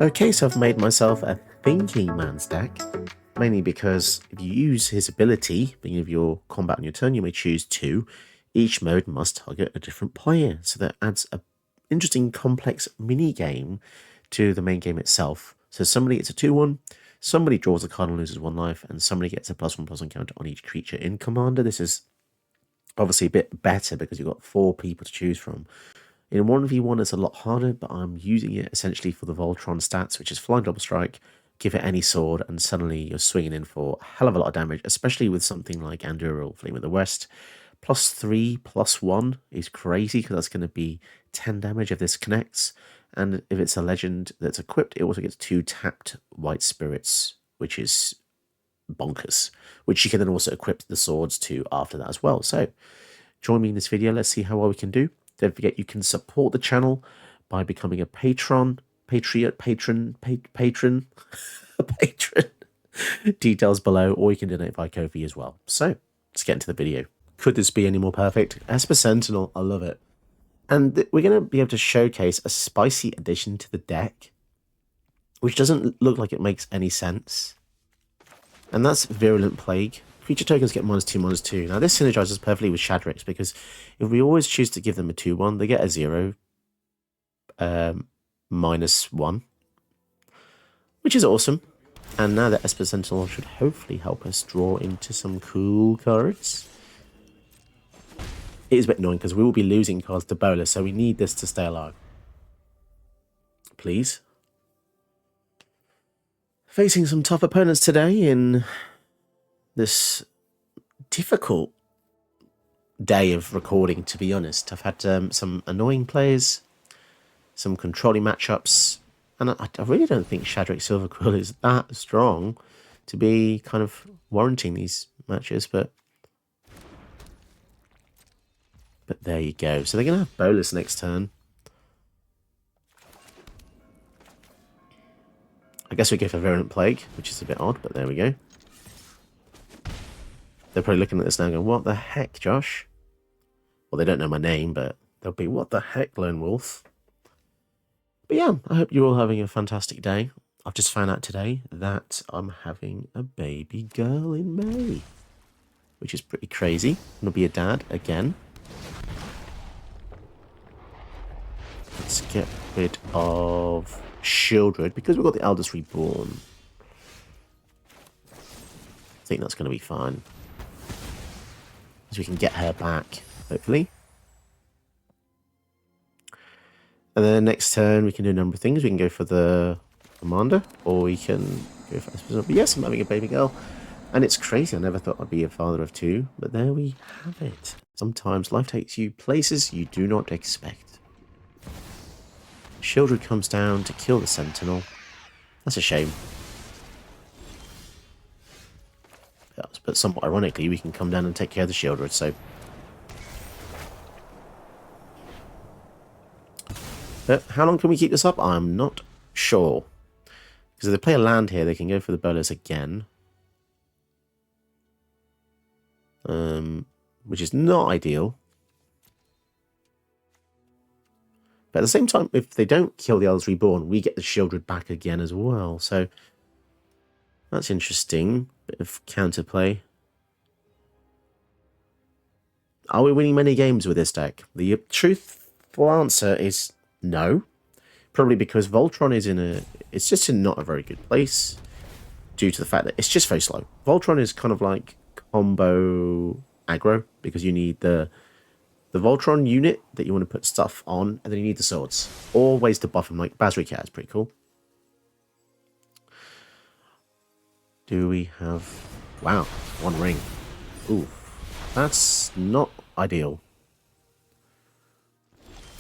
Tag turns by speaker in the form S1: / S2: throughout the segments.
S1: Okay, so I've made myself a thinking man's deck, mainly because if you use his ability, beginning of your combat on your turn, you may choose two. Each mode must target a different player, so that adds a interesting complex mini game to the main game itself. So somebody gets a 2-1, somebody draws a card and loses 1 life, and somebody gets a +1/+1 counter on each creature in Commander. This is obviously a bit better because you've got 4 people to choose from. In 1v1 it's a lot harder, but I'm using it essentially for the Voltron stats, which is Flying Double Strike, give it any sword, and suddenly you're swinging in for a hell of a lot of damage, especially with something like Anduril, Flame of the West. +3, +1 is crazy, because that's going to be 10 damage if this connects, and if it's a legend that's equipped, it also gets 2 tapped White Spirits, which is bonkers, which you can then also equip the swords to after that as well. So join me in this video, let's see how well we can do. Don't forget you can support the channel by becoming a patron. Patron. Details below, or you can donate via Ko-fi as well. So let's get into the video. Could this be any more perfect? Esper Sentinel, I love it. And we're going to be able to showcase a spicy addition to the deck, which doesn't look like it makes any sense. And that's Virulent Plague. Creature tokens get -2/-2. Now this synergizes perfectly with Shadrix, because if we always choose to give them a 2/1, they get a 0 -1, which is awesome. And now that Esper Sentinel should hopefully help us draw into some cool cards. It is a bit annoying because we will be losing cards to Bola, so we need this to stay alive. Please. Facing some tough opponents today in this difficult day of recording, to be honest. I've had some annoying players, some controlling matchups, and I really don't think Shadrix Silverquill is that strong to be kind of warranting these matches, but there you go. So they're going to have Bolas next turn. I guess we go for Virulent Plague, which is a bit odd, but there we go. They're probably looking at this now going, what the heck, Josh? Well, they don't know my name, but they'll be, what the heck, Lone Wolf? But yeah, I hope you're all having a fantastic day. I've just found out today that I'm having a baby girl in May, which is pretty crazy. I'm going to be a dad again. Let's get rid of Shieldred, because we've got the Eldest Reborn. I think that's going to be fine. So we can get her back, hopefully. And then next turn we can do a number of things. We can go for the Commander, or we can go for Esper. But yes, I'm having a baby girl. And it's crazy, I never thought I'd be a father of 2, but there we have it. Sometimes life takes you places you do not expect. Shieldred comes down to kill the Sentinel. That's a shame. But somewhat ironically, we can come down and take care of the Shieldred, so... But how long can we keep this up? I'm not sure. Because if they play a land here, they can go for the Bolas again. Which is not ideal. But at the same time, if they don't kill the Eldest Reborn, we get the Shieldred back again as well. So that's interesting. Bit of counterplay. Are we winning many games with this deck? The truthful answer is no. Probably because Voltron is it's just in not a very good place, due to the fact that it's just very slow. Voltron is kind of like combo aggro, because you need the Voltron unit that you want to put stuff on, and then you need the swords. Or ways to buff them, like Basri Cat is pretty cool. Do we have... Wow, 1 ring. Ooh, that's not ideal.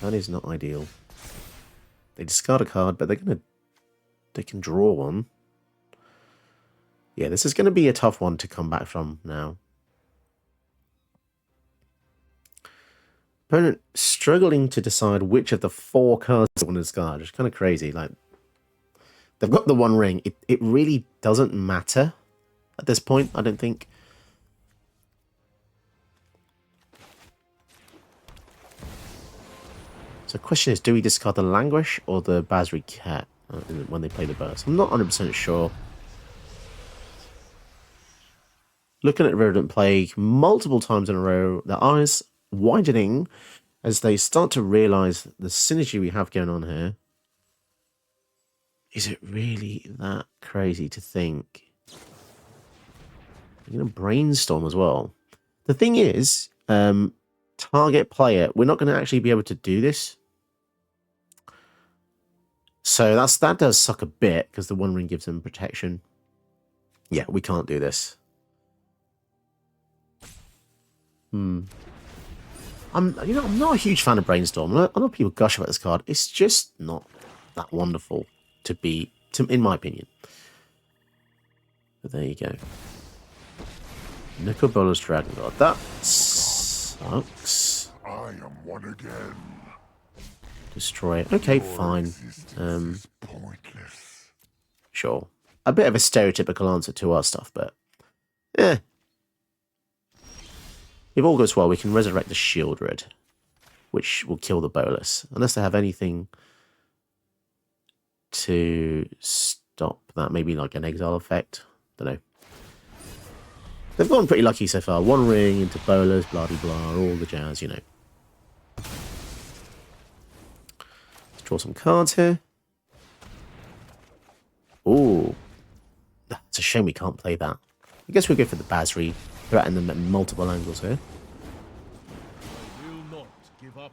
S1: That is not ideal. They discard a card, but they can draw one. Yeah, this is going to be a tough one to come back from now. Opponent struggling to decide which of the 4 cards they want to discard. It's kind of crazy. Like, they've got the 1 ring. It really doesn't matter at this point, I don't think. So the question is, do we discard the Languish or the Basri Cat? when they play the burst. I'm not 100% sure. Looking at Rodent play multiple times in a row, their eyes widening as they start to realise the synergy we have going on here. Is it really that crazy to think? You're going to brainstorm as well. The thing is, target player, we're not going to actually be able to do this. So that does suck a bit because the One Ring gives them protection. Yeah, we can't do this. I'm not a huge fan of Brainstorm. I know people gush about this card. It's just not that wonderful in my opinion. But there you go. Nicol Bolas Dragon God. That sucks.
S2: I am one again.
S1: Destroy it. Okay, fine. Sure. A bit of a stereotypical answer to our stuff, but if all goes well, we can resurrect the Shieldred, which will kill the Bolas. Unless they have anything to stop that. Maybe like an exile effect. Don't know. They've gone pretty lucky so far. One Ring into Bolas, blah, blah, blah, all the jazz, you know. Let's draw some cards here. Ooh. It's a shame we can't play that. I guess we'll go for the Basri. Threaten them at multiple angles here.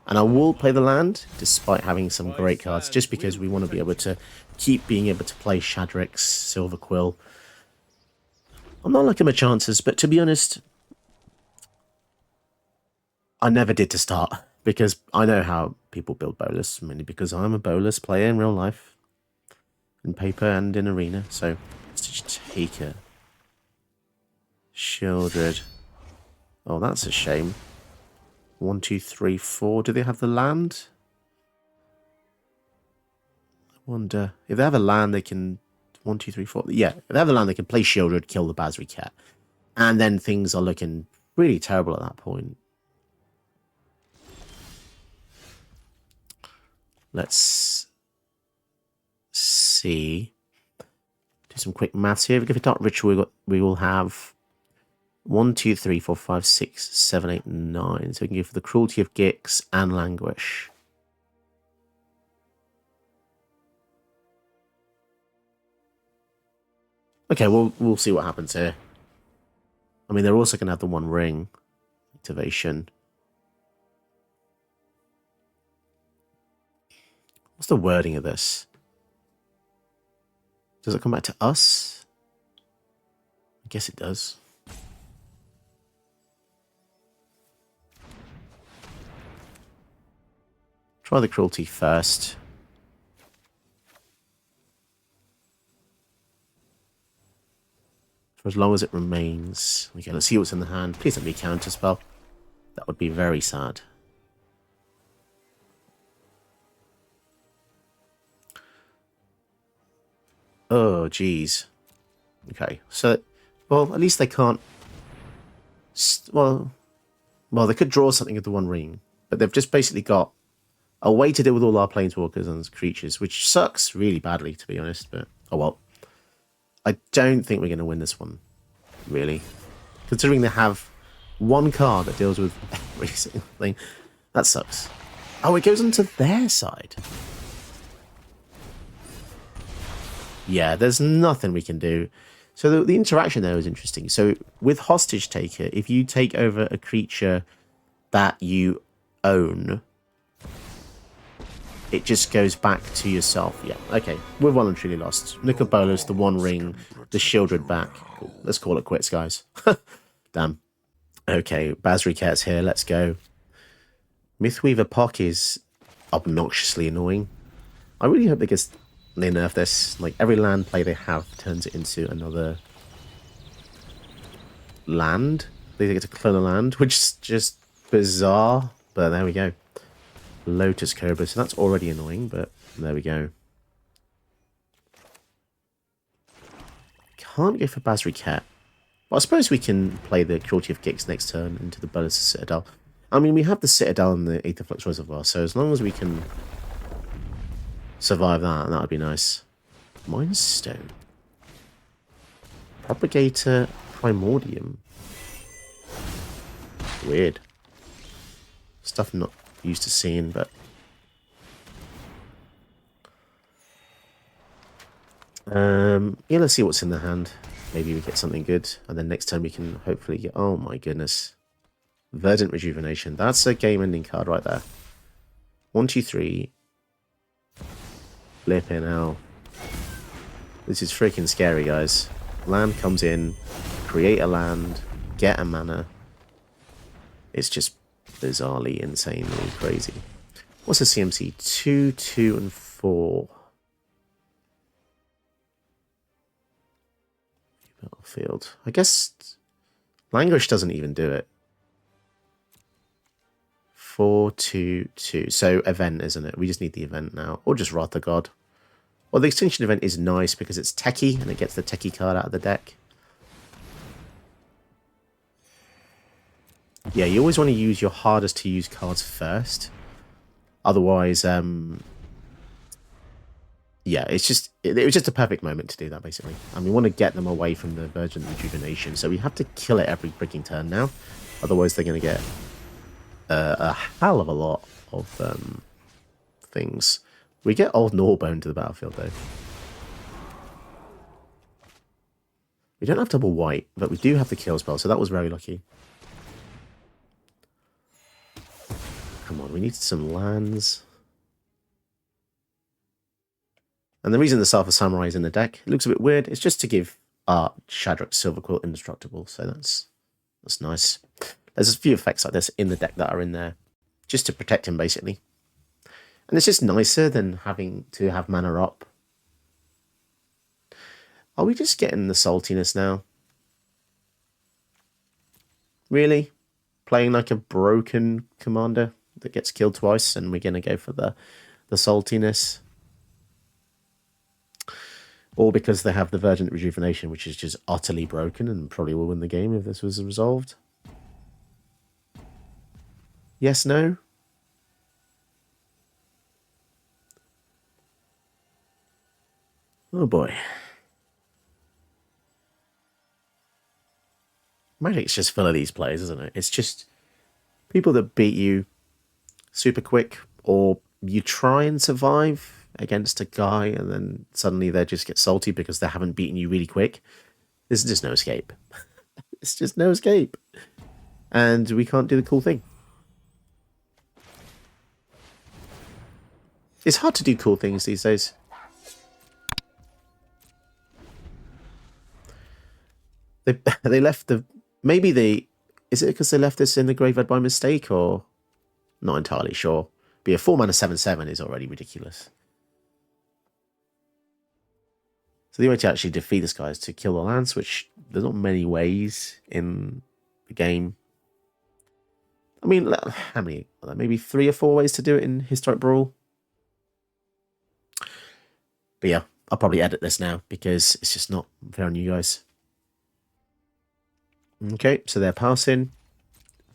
S1: And I will play the land, despite having some great cards, just because we want to be able to keep being able to play Shadrix, Silverquill. I'm not liking my chances, but to be honest, I never did to start, because I know how people build Bolas, mainly because I'm a Bolas player in real life, in paper and in arena, so let's just take it. Shieldred. Oh, that's a shame. 1, 2, 3, 4. Do they have the land? I wonder. If they have a land, they can... 1, 2, 3, 4. Yeah, if they have the land, they can play Shieldred, kill the Basri Cat. And then things are looking really terrible at that point. Let's see. Do some quick maths here. If we give it Dark Ritual, we will have 1, 2, 3, 4, 5, 6, 7, 8, 9. So we can go for the Cruelty of Gix and Languish. Okay, we'll see what happens here. I mean, they're also going to have the One Ring activation. What's the wording of this? Does it come back to us? I guess it does. Try the Cruelty first. For as long as it remains. Okay, let's see what's in the hand. Please don't be a counter spell. That would be very sad. Oh, geez. Okay, so, well, at least they can't... Well, they could draw something with the One Ring, but they've just basically got a way to deal with all our planeswalkers and creatures, which sucks really badly, to be honest, but oh well. I don't think we're going to win this one, really. Considering they have one card that deals with every single thing. That sucks. Oh, it goes onto their side. Yeah, there's nothing we can do. So the interaction there is interesting. So with Hostage Taker, if you take over a creature that you own, it just goes back to yourself. Yeah, okay. We're voluntarily lost. Nicol Bolas, the One Ring, the Shieldred back. Cool. Let's call it quits, guys. Damn. Okay, Basri Cat's here. Let's go. Mythweaver Pock is obnoxiously annoying. I really hope they nerf this. Like, every land play they have turns it into another land. They get to clone a land, which is just bizarre. But there we go. Lotus Cobra, so that's already annoying, but there we go. Can't go for Basri Cat. Well, I suppose we can play the Cruelty of Gix next turn into the Bolas Citadel. I mean, we have the Citadel and the Aetherflux Reservoir, so as long as we can survive that. That would be nice. Mind Stone. Propagator Primordium. Weird. Stuff I'm not used to seeing, but... yeah, let's see what's in the hand. Maybe we get something good, and then next time we can hopefully get... Oh my goodness. Verdant Rejuvenation. That's a game-ending card right there. 1, 2, 3. Flipping hell. This is freaking scary, guys. Land comes in, create a land, get a mana. It's just bizarrely, insanely crazy. What's the CMC? 2, 2, and 4. Battlefield. I guess Languish doesn't even do it. 4, 2, 2. So event, isn't it? We just need the event now. Or just Wrath the God. Well, the extinction event is nice because it's techie and it gets the techie card out of the deck. Yeah, you always want to use your hardest to use cards first. Otherwise, yeah, it's just it was just a perfect moment to do that, basically. And we want to get them away from the Verdant Rejuvenation, so we have to kill it every freaking turn now. Otherwise, they're going to get a hell of a lot of things. We get Old Gnawbone to the battlefield, though. We don't have double white, but we do have the kill spell, so that was very lucky. Come on, we need some lands. And the reason the Salva Samurai is in the deck, it looks a bit weird, it's just to give our Shadrix Silverquill indestructible, so that's nice. There's a few effects like this in the deck that are in there, just to protect him, basically. And it's just nicer than having to have mana up. Are we just getting the saltiness now? Really? Playing like a broken commander that gets killed twice, and we're going to go for the saltiness? Or because they have the Verdant Rejuvenation, which is just utterly broken and probably will win the game if this was resolved? Yes, no? Oh boy. Magic's just full of these players, isn't it? It's just people that beat you super quick, or you try and survive against a guy and then suddenly they just get salty because they haven't beaten you really quick. There's just no escape. It's just no escape. And we can't do the cool thing. It's hard to do cool things these days. They left the... Maybe they... Is it because they left this in the graveyard by mistake, or... Not entirely sure. But yeah, 4 mana 7/7 is already ridiculous. So the way to actually defeat this guy is to kill the lands, which there's not many ways in the game. I mean, how many? Maybe 3 or 4 ways to do it in Historic Brawl. But yeah, I'll probably edit this now because it's just not fair on you guys. Okay, so they're passing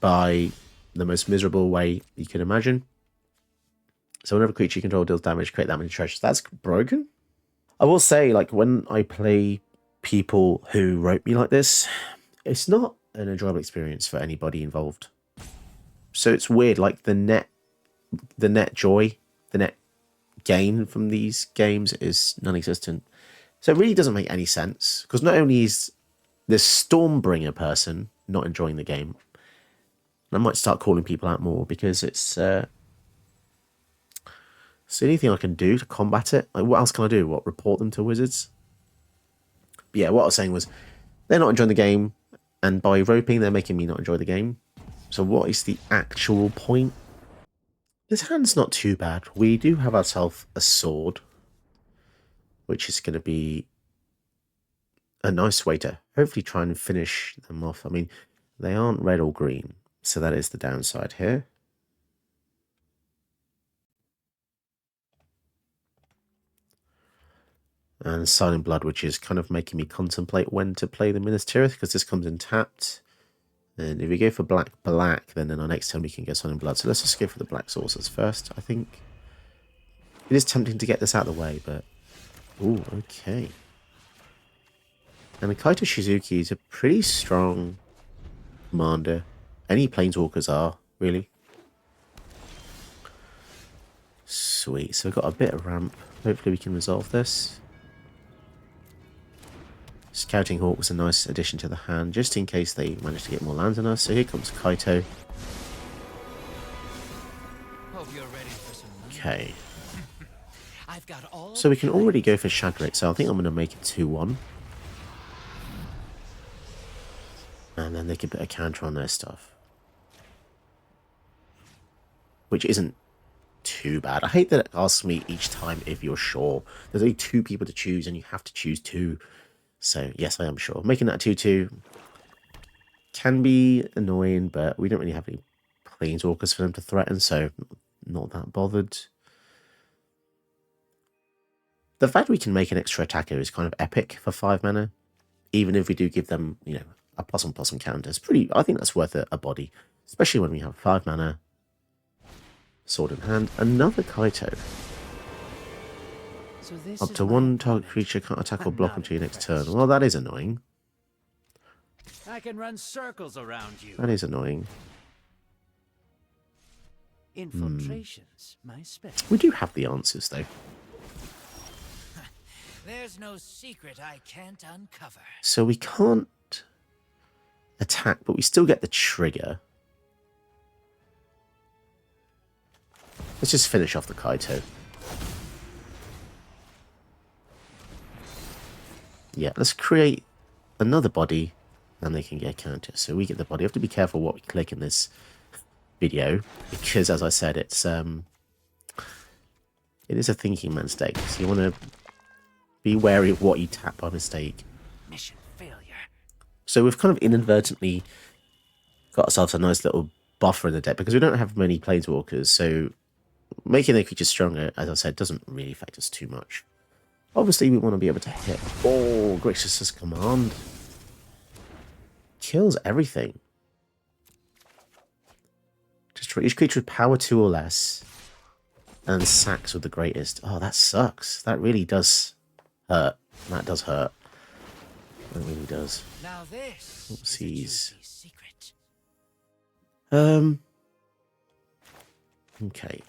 S1: by the most miserable way you can imagine. So whenever a creature you control deals damage, create that many treasures. That's broken. I will say, like, when I play people who rope me like this, it's not an enjoyable experience for anybody involved. So it's weird, like the net joy, the net gain from these games is non-existent. So it really doesn't make any sense, because not only is this Stormbringer person not enjoying the game, I might start calling people out more because it's anything I can do to combat it. Like, what else can I do? What, report them to Wizards? But yeah, what I was saying was they're not enjoying the game, and by roping, they're making me not enjoy the game. So what is the actual point? This hand's not too bad. We do have ourselves a sword, which is going to be a nice way to hopefully try and finish them off. I mean, they aren't red or green, so that is the downside here. And Silent Blood, which is kind of making me contemplate when to play the Ministerial, because this comes in tapped. And if we go for black, then in our next turn we can get Silent Blood. So let's just go for the black sources first, I think. It is tempting to get this out of the way, but... Ooh, okay. And the Kaito Shizuki is a pretty strong commander. Any Planeswalkers are, really. Sweet, so we've got a bit of ramp. Hopefully we can resolve this. Scouting Hawk was a nice addition to the hand, just in case they manage to get more lands on us. So here comes Kaito. Okay. So we can already go for Shadrix, so I think I'm going to make it 2-1. And then they can put a counter on their stuff. Which isn't too bad. I hate that it asks me each time if you're sure. There's only 2 people to choose and you have to choose 2. So yes, I am sure. Making that 2-2 can be annoying, but we don't really have any Planeswalkers for them to threaten, so not that bothered. The fact we can make an extra attacker is kind of epic for 5 mana. Even if we do give them, you know, a +1/+1 counter. It's pretty, I think that's worth a body. Especially when we have 5 mana. Sword in hand. Another Kaito. So up to 1 target creature can't attack or block until your next turn. Well, that is annoying.
S2: I can run circles around you.
S1: That is annoying.
S2: Infiltrations, my specialty.
S1: We do have the answers, though.
S2: There's no secret I can't uncover.
S1: So we can't attack, but we still get the trigger. Let's just finish off the Kaito. Yeah, let's create another body, and they can get a counter. So we get the body. We have to be careful what we click in this video, because as I said, it is a thinking man's deck. So you want to be wary of what you tap by mistake.
S2: Mission failure.
S1: So we've kind of inadvertently got ourselves a nice little buffer in the deck because we don't have many Planeswalkers. So making the creatures stronger, as I said, doesn't really affect us too much. Obviously, we want to be able to hit. Oh, Grixis' command kills everything. Destroy each creature with power 2 or less, and sacks with the greatest. Oh, that sucks. That really does hurt. That does hurt. That really does.
S2: Now this
S1: Oopsies.
S2: secret.
S1: Okay.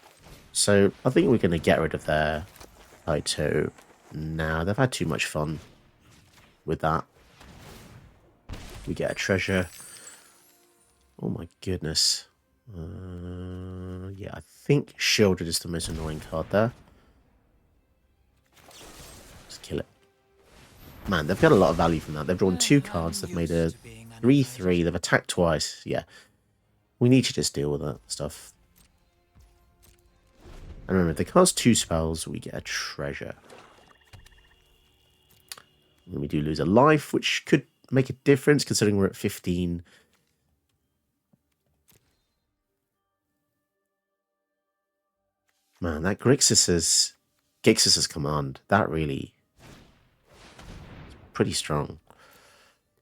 S1: So I think we're going to get rid of their Kaito. Now they've had too much fun with that. We get a treasure. Oh my goodness. Yeah, I think Shieldred is the most annoying card there. Just kill it. Man, they've got a lot of value from that. They've drawn 2 cards. They've made a 3/3. They've attacked twice. Yeah. We need to just deal with that stuff. And remember, if they cast 2 spells, we get a treasure. And we do lose a life, which could make a difference considering we're at 15. Man, that Grixis' command, that really is pretty strong.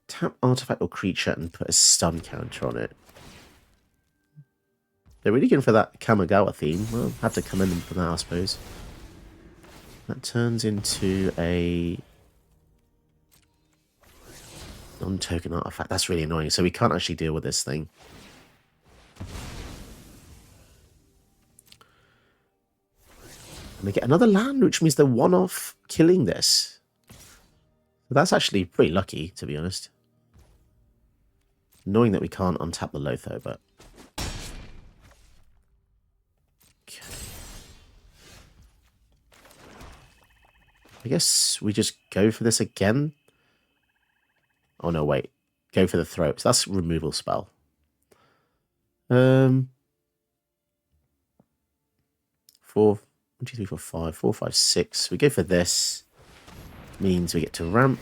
S1: Tap artifact or creature and put a stun counter on it. They're really going for that Kamigawa theme. Well, have to commend them for that, I suppose. That turns into a non-token artifact. That's really annoying. So we can't actually deal with this thing. And they get another land, which means they're one-off killing this. So that's actually pretty lucky, to be honest. Annoying that we can't untap the Lotho, but... Okay. I guess we just go for this again. Oh no, wait. Go for the throat. So that's removal spell. 4, 1, 2, 3, 4, 5, 4, 5, 6. We go for this. Means we get to ramp.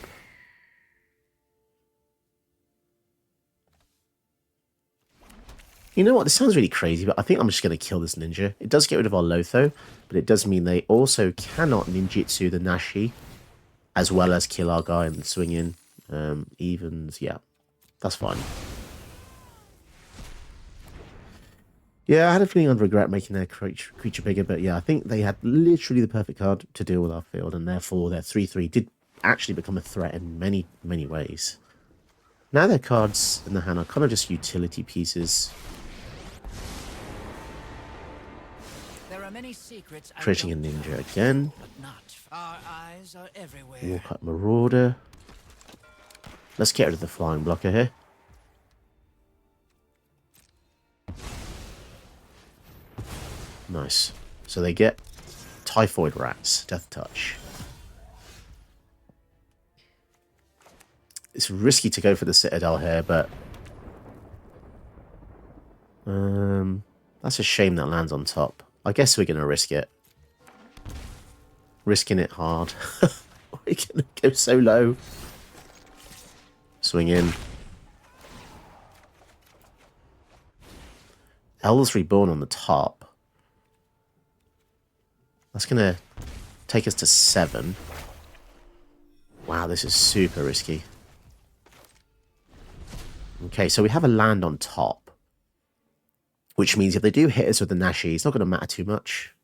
S1: You know what? This sounds really crazy, but I think I'm just going to kill this ninja. It does get rid of our Lotho, but it does mean they also cannot ninjutsu the Nashi, as well as kill our guy and swing in. Evens, yeah. That's fine. Yeah, I had a feeling I'd regret making their creature bigger, but yeah, I think they had literally the perfect card to deal with our field, and therefore their 3/3 did actually become a threat in many, many ways. Now their cards in the hand are kind of just utility pieces.
S2: There are many secrets I
S1: Creating a
S2: don't
S1: ninja
S2: know,
S1: again.
S2: but not. Our eyes are everywhere.
S1: Walk Marauder. Let's get rid of the flying blocker here. Nice. So they get Typhoid Rats, Death Touch. It's risky to go for the Citadel here, but that's a shame that lands on top. I guess we're going to risk it. Risking it hard. We're going to go so low. Swing in. Elders Reborn on the top. That's going to take us to 7. Wow, this is super risky. Okay, so we have a land on top. Which means if they do hit us with the Nashi, it's not going to matter too much.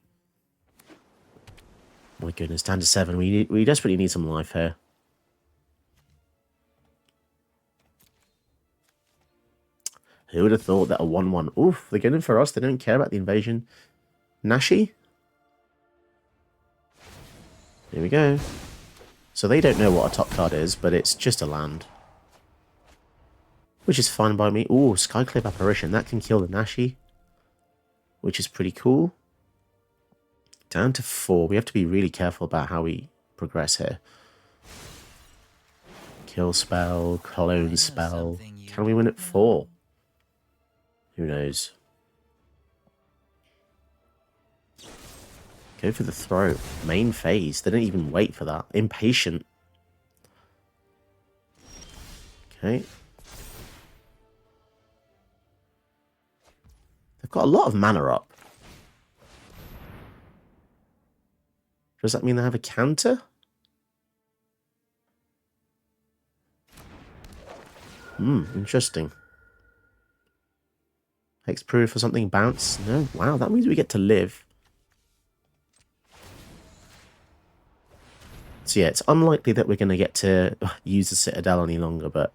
S1: My goodness, down to 7. We desperately need some life here. Who would have thought that a 1/1... Oof, they're going in for us. They don't care about the invasion. Nashi? Here we go. So they don't know what a top card is, but it's just a land. Which is fine by me. Ooh, Skyclave Apparition. That can kill the Nashi. Which is pretty cool. Down to 4. We have to be really careful about how we progress here. Kill spell, clone spell. Can we win at 4? Who knows? Go for the throw. Main phase. They don't even wait for that. Impatient. Okay. They've got a lot of mana up. Does that mean they have a counter? Interesting. Hexproof or something, bounce? No, wow, that means we get to live. So yeah, it's unlikely that we're going to get to use the Citadel any longer, but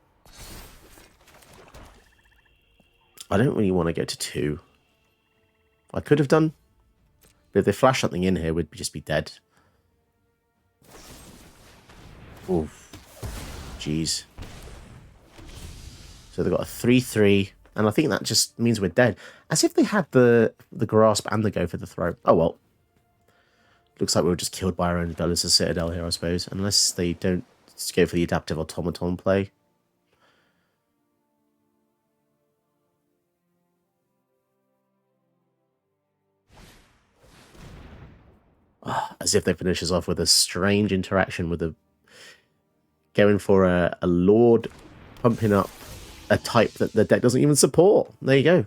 S1: I don't really want to go to 2. I could have done, but if they flash something in here, we'd just be dead. Oof. Jeez. So they've got a 3/3, and I think that just means we're dead. As if they had the grasp and the go for the throw. Oh well. Looks like we were just killed by our own Bellis' Citadel here, I suppose. Unless they don't go for the adaptive automaton play. As if they finish us off with a strange interaction with a... Going for a Lord pumping up a type that the deck doesn't even support. There you go.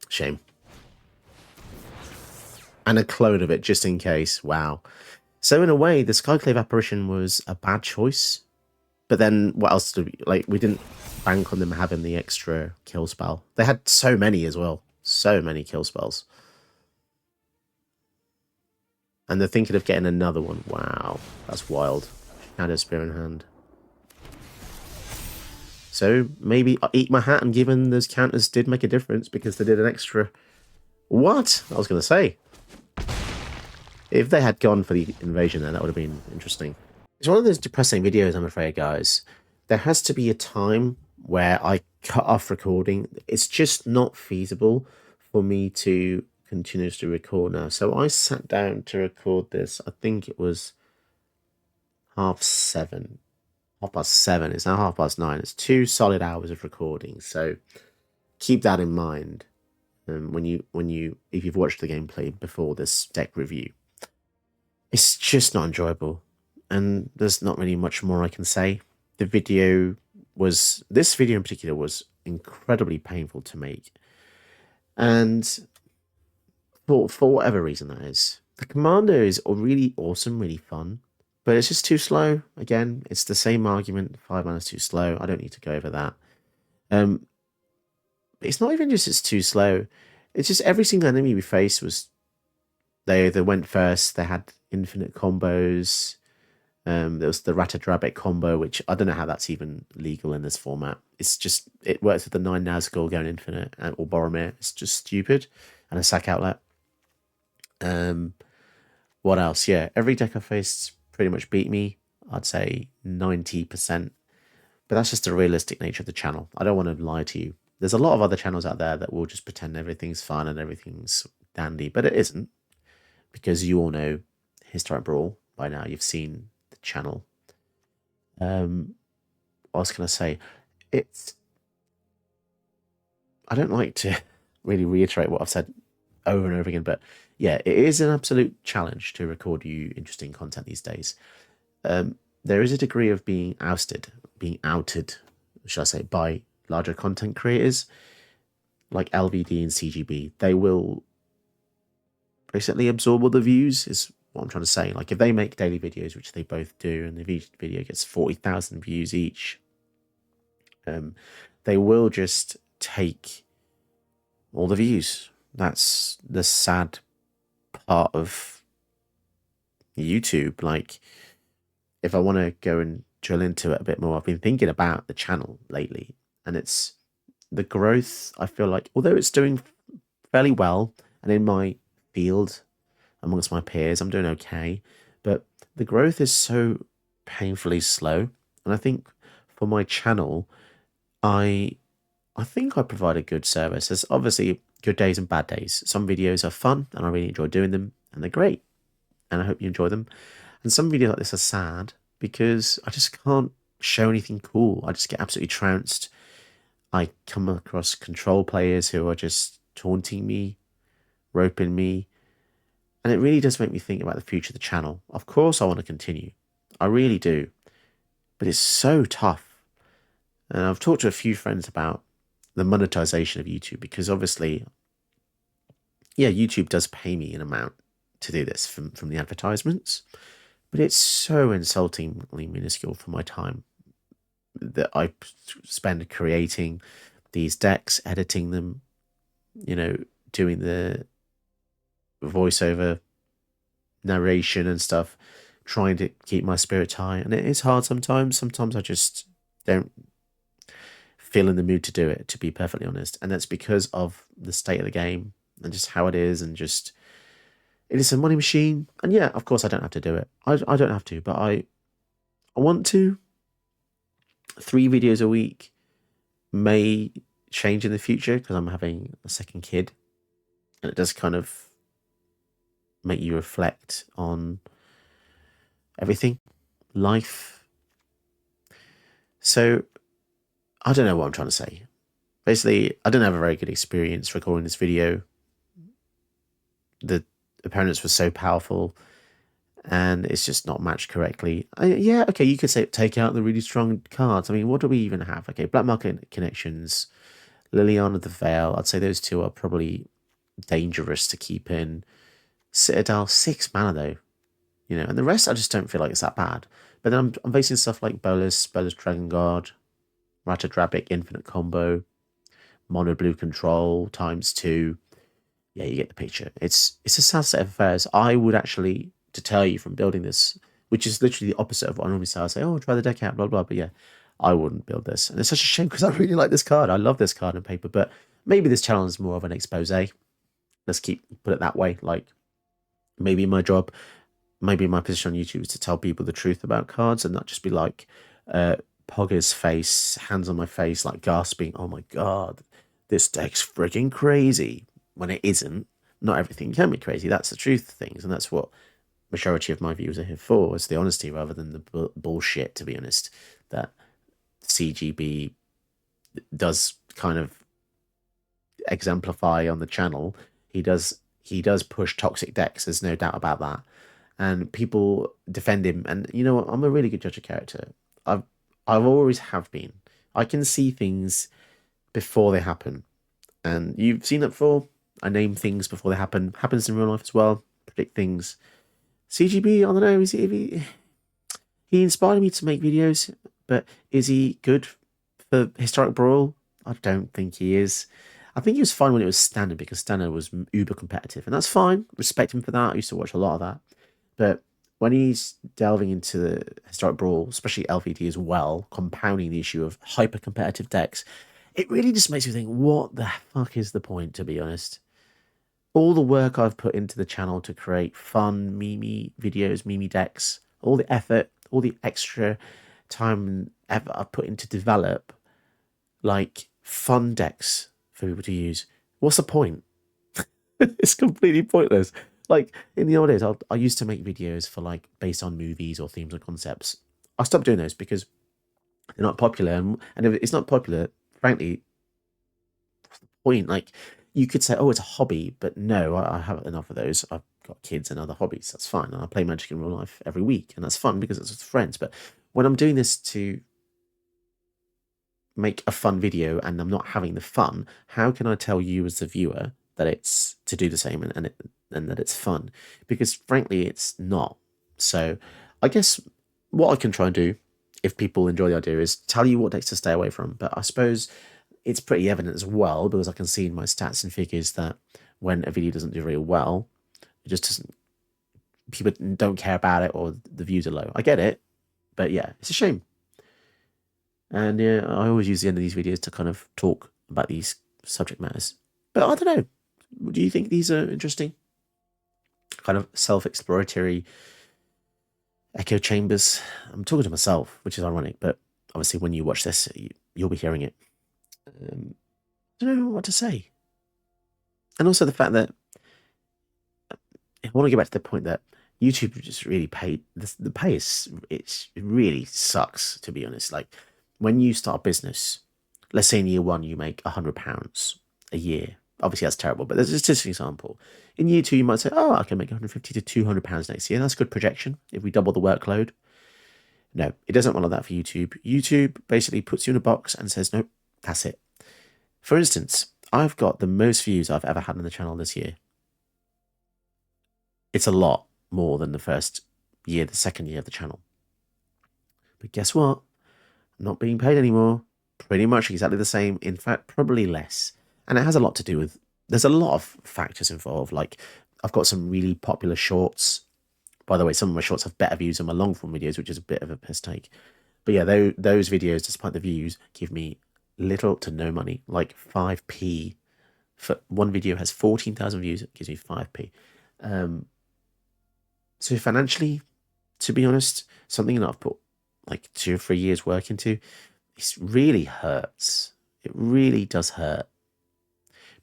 S1: Shame. And a clone of it, just in case. Wow. So in a way, the Skyclave Apparition was a bad choice. But then, what else did we... Like, we didn't bank on them having the extra kill spell. They had so many as well. So many kill spells. And they're thinking of getting another one. Wow. That's wild. Shadow Spear in hand. So, maybe I'll eat my hat, and given those counters did make a difference because they did an extra... What? I was going to say. If they had gone for the invasion then, that would have been interesting. It's one of those depressing videos, I'm afraid, guys. There has to be a time where I cut off recording. It's just not feasible for me to continuously record now. So I sat down to record this. I think it was 7:30. 7:30. It's now 9:30. It's 2 solid hours of recording. So keep that in mind if you've watched the gameplay before this deck review. It's just not enjoyable, and there's not really much more I can say. This video in particular was incredibly painful to make, and for whatever reason that is. The commander is really awesome, really fun, but it's just too slow. Again, it's the same argument. 5 mana is too slow. I don't need to go over that. It's not even just it's too slow. It's just every single enemy we faced was they either went first, they had infinite combos. There was the Rattata combo, which I don't know how that's even legal in this format. It's just it works with the 9 Nazgul going infinite or Boromir. It's just stupid, and a sack outlet. What else? Yeah, every deck I faced pretty much beat me. I'd say 90%. But that's just the realistic nature of the channel. I don't want to lie to you. There's a lot of other channels out there that will just pretend everything's fun and everything's dandy, but it isn't, because you all know Historic Brawl by now. You've seen the channel. What was going to say? It's. I don't like to really reiterate what I've said over and over again, but yeah, it is an absolute challenge to record you interesting content these days. There is a degree of being outed, should I say, by larger content creators like LVD and CGB. They will basically absorb all the views, is what I'm trying to say. Like if they make daily videos, which they both do, and if each video gets 40,000 views each, they will just take all the views. That's the sad part of YouTube. Like, if I want to go and drill into it a bit more, I've been thinking about the channel lately, and it's the growth. I feel like, although it's doing fairly well, and in my field, amongst my peers, I'm doing okay, but the growth is so painfully slow. And I think for my channel, I think I provide a good service. There's obviously good days and bad days. Some videos are fun, and I really enjoy doing them, and they're great, and I hope you enjoy them. And some videos like this are sad because I just can't show anything cool. I just get absolutely trounced. I come across control players who are just taunting me, roping me, and it really does make me think about the future of the channel. Of course, I want to continue. I really do, but it's so tough. And I've talked to a few friends about the monetization of YouTube, because obviously, yeah, YouTube does pay me an amount to do this from the advertisements, but it's so insultingly minuscule for my time that I spend creating these decks, editing them, doing the voiceover narration and stuff, trying to keep my spirits high. And it is hard sometimes. Sometimes I just don't feel in the mood to do it, to be perfectly honest. And that's because of the state of the game and just how it is, and just it is a money machine. And yeah, of course I don't have to do it. I don't have to, but I want to. 3 videos a week may change in the future because I'm having a second kid, and it does kind of make you reflect on everything, life. So I don't know what I'm trying to say. Basically, I didn't have a very good experience recording this video. The opponents were so powerful, and it's just not matched correctly. Yeah, okay, you could say take out the really strong cards. I mean, what do we even have? Okay, Black Market Connections, Liliana the Veil. I'd say those two are probably dangerous to keep in. Citadel, 6 mana though, and the rest I just don't feel like it's that bad. But then I'm facing stuff like Bolus Dragon Guard, Rattata Infinite Combo, Mono Blue Control ×2. Yeah, you get the picture. It's a sad set of affairs. I would actually, to tell you from building this, which is literally the opposite of what I normally say. I say, oh, try the deck out, blah, blah. But yeah, I wouldn't build this. And it's such a shame because I really like this card. I love this card on paper. But maybe this channel is more of an expose. Let's put it that way. Like, maybe my job, maybe my position on YouTube is to tell people the truth about cards and not just be like Pogger's face, hands on my face, like gasping, oh my god, this deck's freaking crazy, when it isn't. Not everything can be crazy. That's the truth of things, and that's what majority of my viewers are here for, is the honesty rather than the bullshit, to be honest, that CGB does kind of exemplify on the channel. He does push toxic decks, there's no doubt about that, and people defend him. And you know what, I'm a really good judge of character. I've always have been. I can see things before they happen, and you've seen it before. I name things before they happen. Happens in real life as well. Predict things. CGB, I don't know. He inspired me to make videos, but is he good for Historic Brawl? I don't think he is. I think he was fine when it was standard because standard was uber competitive, and that's fine. Respect him for that. I used to watch a lot of that. But when he's delving into the historic brawl, especially LVD as well, compounding the issue of hyper competitive decks, it really just makes me think, what the fuck is the point, to be honest? All the work I've put into the channel to create fun meme videos, meme decks, all the effort, all the extra time and effort I've put into develop like fun decks for people to use. What's the point? It's completely pointless. Like in the old days, I used to make videos for like based on movies or themes or concepts. I stopped doing those because they're not popular, and if it's not popular, frankly, point. Like you could say, oh, it's a hobby, but no, I have enough of those. I've got kids and other hobbies. That's fine. And I play Magic in real life every week, and that's fun because it's with friends. But when I'm doing this to make a fun video and I'm not having the fun, how can I tell you as the viewer that it's to do the same and that it's fun? Because frankly, it's not. So I guess what I can try and do, if people enjoy the idea, is tell you what decks to stay away from. But I suppose it's pretty evident as well because I can see in my stats and figures that when a video doesn't do very well, it just doesn't. People don't care about it or the views are low. I get it, but yeah, it's a shame. And yeah, I always use the end of these videos to kind of talk about these subject matters. But I don't know. Do you think these are interesting? Kind of self-exploratory echo chambers. I'm talking to myself, which is ironic, but obviously when you watch this, you'll be hearing it. I don't know what to say. And also the fact that I want to go back to the point that YouTube just really paid. The pay is it really sucks, to be honest. Like when you start a business, let's say in year one you make £100 a year. Obviously that's terrible, but there's just an example. In year two, you might say, "Oh, I can make £150 to £200 next year." That's a good projection if we double the workload. No, it doesn't want like that for YouTube. YouTube basically puts you in a box and says, "Nope, that's it." For instance, I've got the most views I've ever had on the channel this year. It's a lot more than the first year, the second year of the channel. But guess what? I'm not being paid anymore. Pretty much exactly the same. In fact, probably less. And it has a lot to do with, there's a lot of factors involved. Like I've got some really popular shorts. By the way, some of my shorts have better views than my long form videos, which is a bit of a piss take. But yeah, those videos, despite the views, give me little to no money, like 5p. For one video has 14,000 views, it gives me 5p. So financially, to be honest, something that I've put like 2 or 3 years work into, it really hurts. It really does hurt.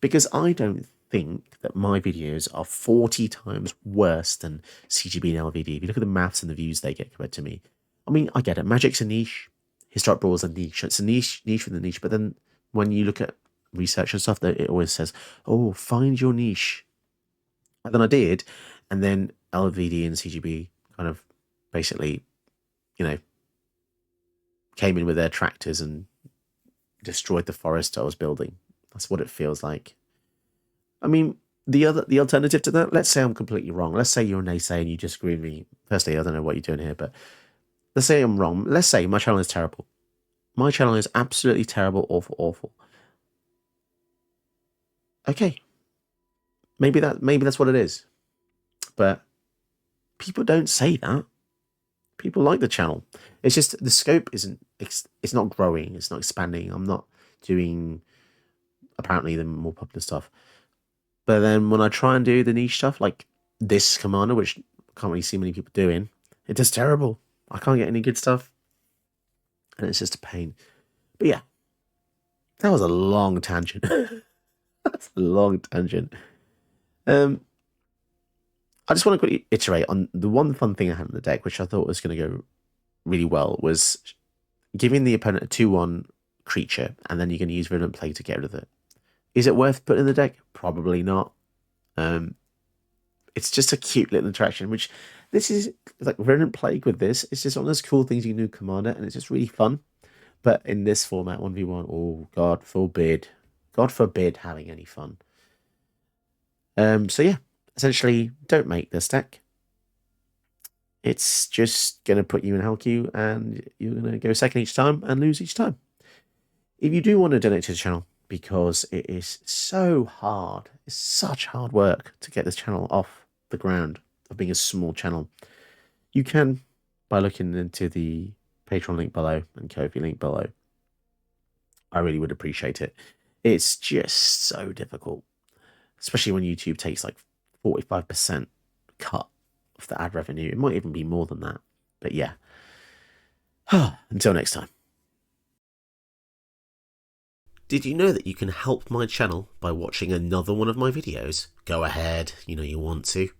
S1: Because I don't think that my videos are 40 times worse than CGB and LVD. If you look at the maths and the views they get compared to me. I mean, I get it. Magic's a niche. Historic Brawl is a niche. It's a niche within a niche. But then when you look at research and stuff, it always says, oh, find your niche. And then I did. And then LVD and CGB kind of basically, you know, came in with their tractors and destroyed the forest I was building. That's what it feels like. I mean, the alternative to that, let's say I'm completely wrong. Let's say you're a naysayer and you disagree with me. Firstly, I don't know what you're doing here, but let's say I'm wrong. Let's say my channel is terrible. My channel is absolutely terrible, awful, awful. Okay. Maybe that's what it is. But people don't say that. People like the channel. It's just the scope isn't. It's not growing. It's not expanding. I'm not doing apparently the more popular stuff. But then when I try and do the niche stuff, like this commander, which I can't really see many people doing, it does terrible. I can't get any good stuff, and it's just a pain. But yeah, that was a long tangent. That's a long tangent. I just want to quickly iterate on the one fun thing I had in the deck, which I thought was going to go really well, was giving the opponent a 2/1 creature, and then you're going to use Virulent Plague to get rid of it. Is it worth putting in the deck? Probably not. It's just a cute little interaction, which this is like Virulent Plague with this. It's just one of those cool things you can do Commander, and it's just really fun. But in this format, 1v1, oh, God forbid. God forbid having any fun. So yeah, essentially, don't make this deck. It's just going to put you in hell queue, and you're going to go second each time and lose each time. If you do want to donate to the channel, because it is so hard, it's such hard work to get this channel off the ground of being a small channel, you can by looking into the Patreon link below and Ko-fi link below. I really would appreciate it. It's just so difficult, especially when YouTube takes like 45% cut of the ad revenue. It might even be more than that. But yeah. Until next time. Did you know that you can help my channel by watching another one of my videos? Go ahead, you know you want to.